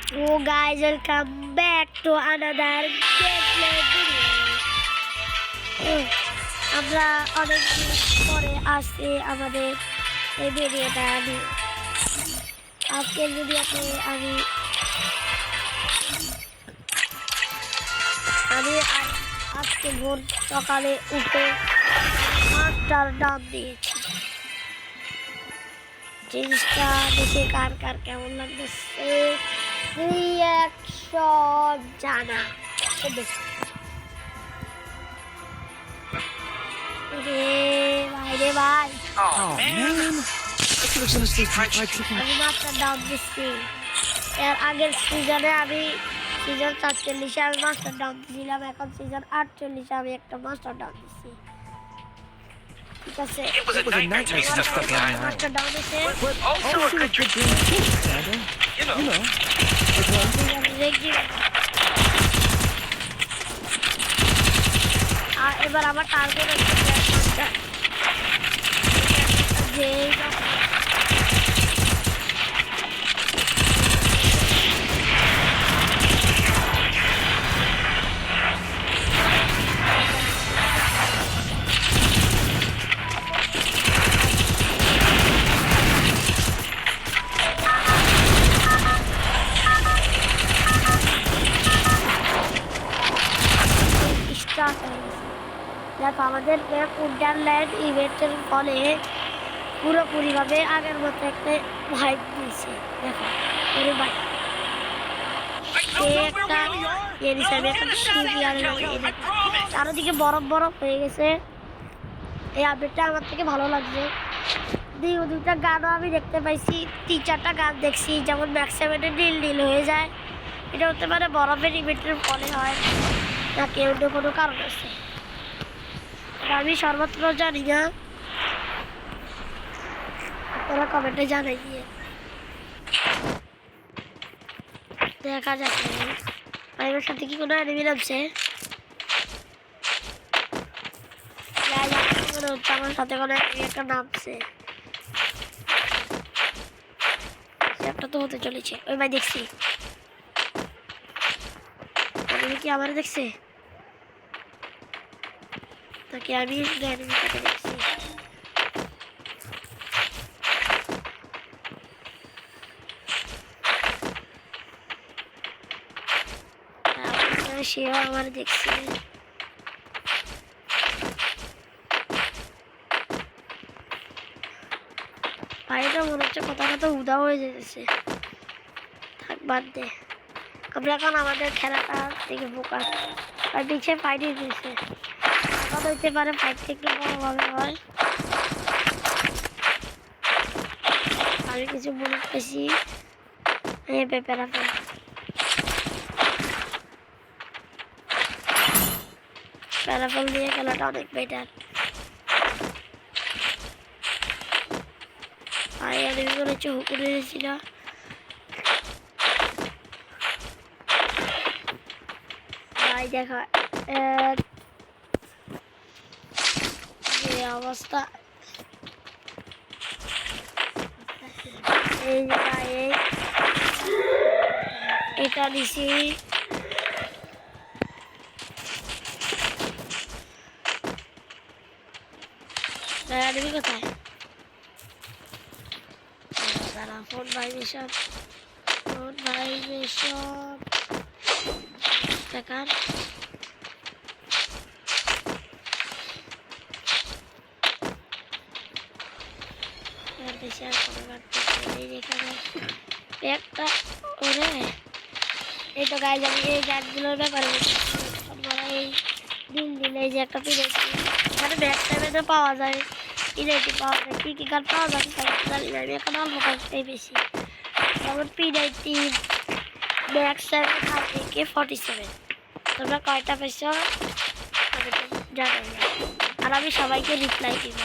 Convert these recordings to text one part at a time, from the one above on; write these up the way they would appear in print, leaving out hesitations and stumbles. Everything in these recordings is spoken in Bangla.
So guys, welcome back to another gameplay video. আমরা অনেক দিন পরে আসছি আমাদের এই ভিডিওটা নিয়ে। আজকের ভিডিওতে আমি আজকে ভোর সকালে উঠে মাছটার দাম দিয়েছি। জিনিসটা দেখে কার কার কেমন লাগতেছে রিঅ্যাকশন জানা। রে ভাই আমি মাছটার দাম দিচ্ছি। এর আগের সিজনে আমি সিজন ৪৪-এ আমি মাছটার দাম দিয়েছিলাম, এখন সিজন ৪৮-এ আমি একটা মাছটার দাম দিচ্ছি। ঠিক আছে, মাছটার দাম দিচ্ছে আর এবার আমার টার্গেট হচ্ছে যে দেখো আমাদের উডারল্যান্ড ইভেন্টের ফলে পুরোপুরিভাবে আগের মতো একটা ভাইব দিয়েছে। দেখো পুরো ভাই একটা চারোদিকে বরফ বরফ হয়ে গেছে। এই আপডেটটা আমার থেকে ভালো লাগছে। দুটা গানও আমি দেখতে পাইছি, 3-4টা গান দেখছি, যেমন ম্যাক্সিমামে নীল নীল হয়ে যায়। এটা হতে পারে বরফের ইভেন্টের ফলে হয় নাকি অন্য কোনো কারণ আছে, আমি সর্বত্র জানি না। ওরা কমেন্টে জানাই দিয়ে দেখা যাচ্ছে ভাইয়ের সাথে কি কোনো এনিমি নামছে। মনে হচ্ছে আমার সাথে কোনো এনিমি একটা নামছে, একটা তো হতে চলেছে। ওই ভাই দেখছি এনিমি কি আমার দেখছে নাকি আমি এনিমিটাকে দেখছি। সেও আমার দেখছে। ভাইটা মনে হচ্ছে কথা কথা উদা হয়ে যেতেছে। থাক বাদ দে, আমরা এখন আমাদের খেলাটা থেকে ফোকাস। আর পিছিয়ে ফাইটই দিয়েছে, কথা হইতে পারে ফাইটটা একটু বড়ভাবে হয়। আমি কিছু মনে পেয়েছি প্যারাফল প্যারাফল দিয়ে খেলাটা অনেক বেটার। আর এনিমি মনে হচ্ছে হুকুরে দিয়েছিল। ভাই দেখো যে অবস্থা, এই এটা দিছি এনিমি কোথায়? দাঁড়া, ফোন ভাইব্রেশন দেখার একটা ওরে। এই তো গাইজ আমি এই গানগুলোর ব্যাপারে এই দিন দিলে এই যে একটা পিড়েছি, এখানে ব্যাক সাইডে তো পাওয়া যায়, পিড়াইটি পাওয়া যায়, কী কী গান পাওয়া যায় জানি না। আমি এখন অল্প কাজটাই বেশি, যেমন পিড়াইটি ব্যাক সাইড থেকে 47। তোমরা কয়টা পেয়েছ জানাই না, আর আমি সবাইকে রিপ্লাই দিব।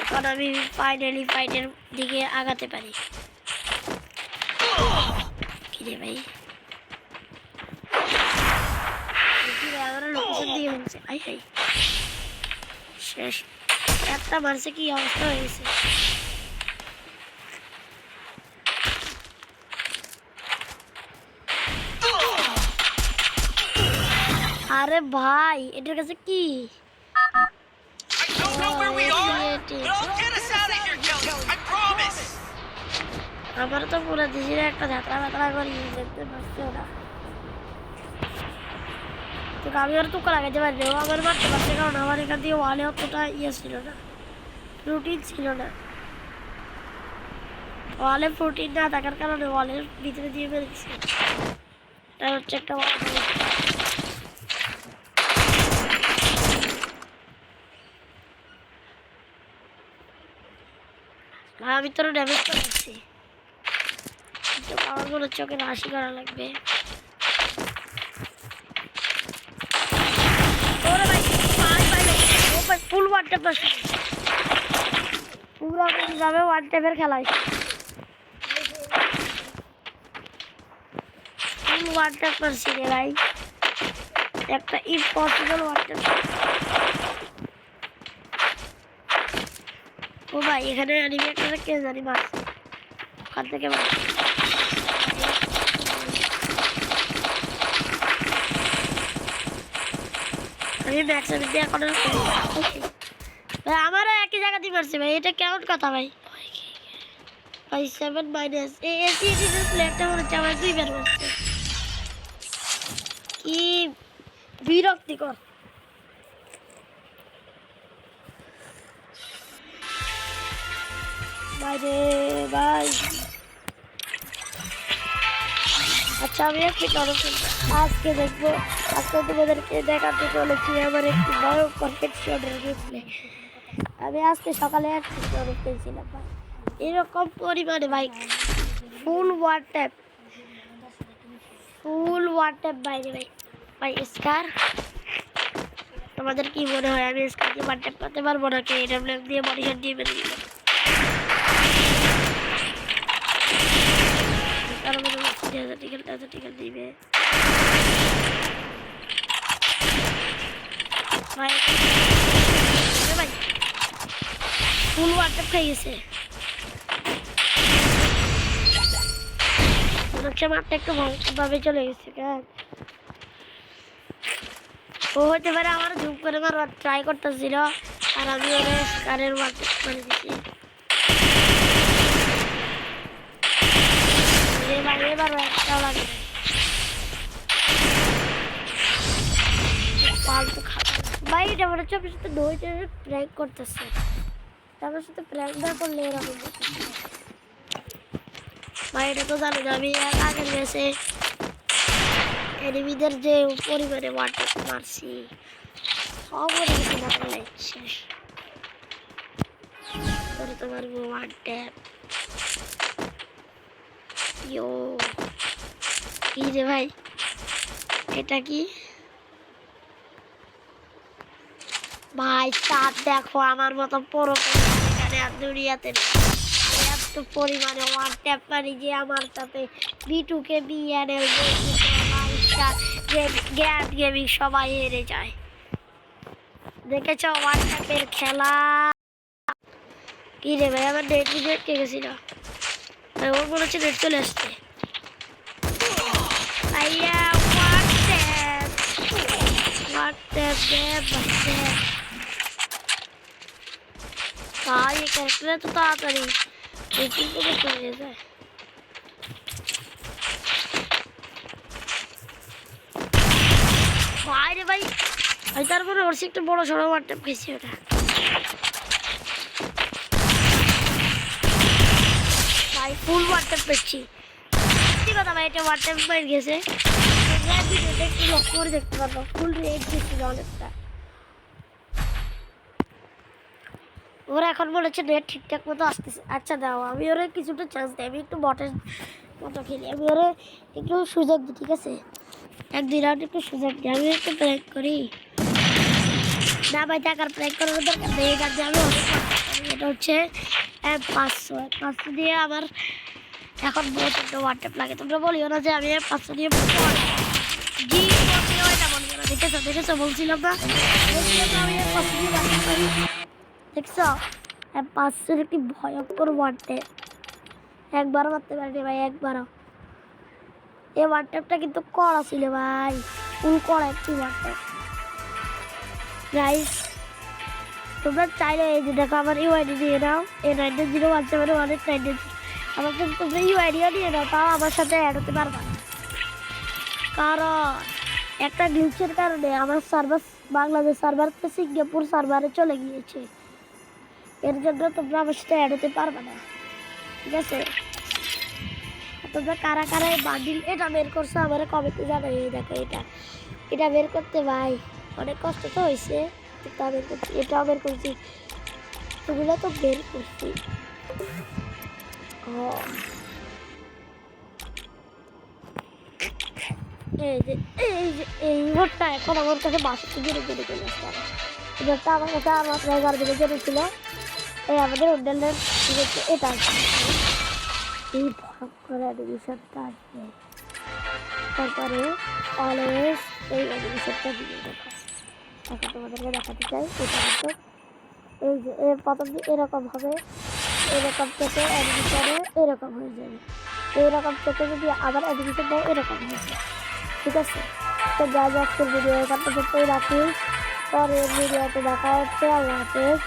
এখন আমি ফাইনালি ফাইটের দিকে আগাতে পারি। কি রে ভাই, আমরা লোকেশন দিয়ে ফেলছে। আই হাই শেষ, একটা মারছে কি অবস্থা হয়ে গেছে। আরে ভাই এটার কাছে কি আমার তো পুরো দিশির একটা ধাতরা ধাতরা করি দেখতে পাচ্ছি ওরা তো আমি আর তুকা লাগাইতে পারি না আমার মারতে পারছে কারণ আমার এখান দিয়ে ওয়ালে অতটা ইয়ে ছিল না প্রোটিন ছিল না ওয়ালে প্রোটিন না থাকার কারণে ওয়ালের ভিতরে দিয়ে ফেলেছি এটা হচ্ছে একটা আমি তোর ড্যামেজ করেছি তো আমার মনে হচ্ছে ওকে রাশি করা লাগবে ফুল ওয়ান ট্যাপ পুরো যাবে ওয়ান ট্যাপের খেলা ফুল ওয়ান ট্যাপ করছি রে ভাই একটা ইম্পসিবল ওয়ান ট্যাপ ও ভাই এখানে অ্যানিমি একটা কে জানি মারছে ওখান থেকে মারছে আমি ম্যাক্সিমাম দিয়ে এখন ভাই আমারও একই জায়গাতেই মারছে ভাই এটা কেমন কথা ভাই ভাই 7 মাইনাস এসি প্লেয়ারটা মনে হচ্ছে আমার 2 বার মারছে কি বিরক্তিকর বাইরে ভাই আচ্ছা আমি একটি তরফ আজকে দেখবো আজকে তোমাদেরকে দেখাতে চলেছি আমার একটি ভয়ঙ্কর হেডশটের গেমপ্লে আমি আজকে সকালে একটি তরফ পেয়েছিলাম ভাই এরকম পরিমাণে ভাই ফুল ওয়ান ট্যাপ বাইরে ভাই ভাই স্কার তোমাদের কি মনে হয় আমি স্কারকে ওয়ান ট্যাপ করতে পারবো নাকি এডব্লিউএম দিয়ে বডি শট দিয়ে মেরে দিলাম টিকেট দিবে ভাই ফুল ওয়ান ট্যাপ খাই গেছে মাঠটা একটু ভাবে চলে গেছে কেন ও হতে পারে আমার ঝুপ করে মারবার ট্রাই করতেছিল আর আমি ওর স্কারের ওয়ান ট্যাপ করে দিচ্ছি এবার একটাও লাগে ফালতু খাতা ভাই এটা মনে হচ্ছে আপনার সাথে দইটা প্র্যাঙ্ক করতেছে আমার সাথে প্র্যাঙ্ক না করলে এরকম ভাই এটা তো জানো আমি আগের গেছে এনিমিদের যে পরিমাণে ওয়ান ট্যাপ মারছি সব কিছু মারলে শেষ করে তো মারবো ওয়ান ট্যাপ ইয়ো কি রে ভাই এটা কি ভাই সাত দেখো আমার মতো পুরো এখানে দুনিয়াতে এত পরিমাণে ওয়ান ট্যাপ মারি যে আমার সাথে বিটুকে বিএনএল গ্যাট গেমিং সবাই হেরে যায় দেখেছ ওয়ান ট্যাপের খেলা কি রে ভাই আমার নেট কে গেছিল ওর মনে হচ্ছে নেট চলে আসছে আইয়া হোয়াটসঅ্যাপ ভাই এই ক্যারেক্টারে তো তাড়াতাড়ি রেটিং করে চলে যায় ভাই রে ভাই আমি তারপরে ওর একটু বড় সড়ো হোয়াটসঅ্যাপ খেয়েছি ওটা ভাই ফুল হোয়াটসঅ্যাপ পেয়েছি সত্যি কথা ভাই এটা হোয়াটসঅ্যাপ বাইরে গেছে একটু লক্ষ্য করে দেখতে পারবো ফুল রেট দিচ্ছিল অনেকটা ওরা এখন মনে হচ্ছে নেট ঠিকঠাক মতো আসতেছে আচ্ছা দাও আমি ওরা কিছুটা চান্স দিই আমি একটু বটের মতো খেলি আমি ওরা একটু সুযোগ দিই ঠিক আছে 1-2 রাউন্ড একটু সুযোগ দিই আমি একটু প্র্যাঙ্ক করি না ভাই টাকার প্র্যাঙ্ক করার দরকার নেই এই কাজে আমি এটা হচ্ছে 500 দিয়ে আমার এখন বহুত একটা হোয়াটসঅ্যাপ লাগে তোমরা বলিও না যে আমি 500 দিয়ে দেখেছো বলছিলাম না আমি 500 দিয়ে বাড়তে পারি দেখছো 500 কি ভয়ঙ্কর ওয়ানট্যাপ একবারও মারতে পারিনি ভাই একবারও এই ওয়ানট্যাপটা কিন্তু কড়া ছিল ভাই ফুল কড়া একটি ওয়ানট্যাপ গাইস তোমরা চাইলে এই যে দেখো আমার ইউআইডি দিয়ে নাও A9017118 আমার কিন্তু তোমরা ইউআইডিও দিয়ে নাও, তাও আমার সাথে অ্যাড হতে পারবা না। কারণ একটা গ্লিচের কারণে আমার সার্ভার বাংলাদেশ সার্ভার থেকে সিঙ্গাপুর সার্ভারে চলে গিয়েছে, এর জন্য তোমরা আমার সাথে অ্যাড হতে পারবে না, ঠিক আছে? তোমরা কারা কারা এই বান্ডিল এটা বের করছো আমার কমেন্টে জানাই। এই দেখো এটা বের করতে ভাই অনেক কষ্ট তো হয়েছে, তা বের করছি, এটাও বের করছি, এগুলো তো বের করছি। এই ঘরটা এখন আমার কাছে বাসা গিরে গিরে চলে আসছে। এই ঘরটা আমার কাছে আমার প্রায় 11 দিকে চলেছিল। এই আমাদের হোটেলের এটা এই ভয়ঙ্কর অ্যানিমেশনটা আসবে, তারপরে অলওয়েজ এই অ্যানিমেশনটা দিয়ে দেখো। এখন তোমাদেরকে দেখাতে চাই এটা কিন্তু এই যে এর প্রথম এরকম হবে, এরকম থেকে অ্যানিমেশনে এরকম হয়ে যাবে, এইরকম থেকে যদি আবার অ্যানিমেশন দেয় এরকম হয়ে যাবে, ঠিক আছে? তো যা আজকের ভিডিও এখান পর্যন্তই রাখি, পরের ভিডিওতে দেখা হচ্ছে। আল্লাহ হাফেজ।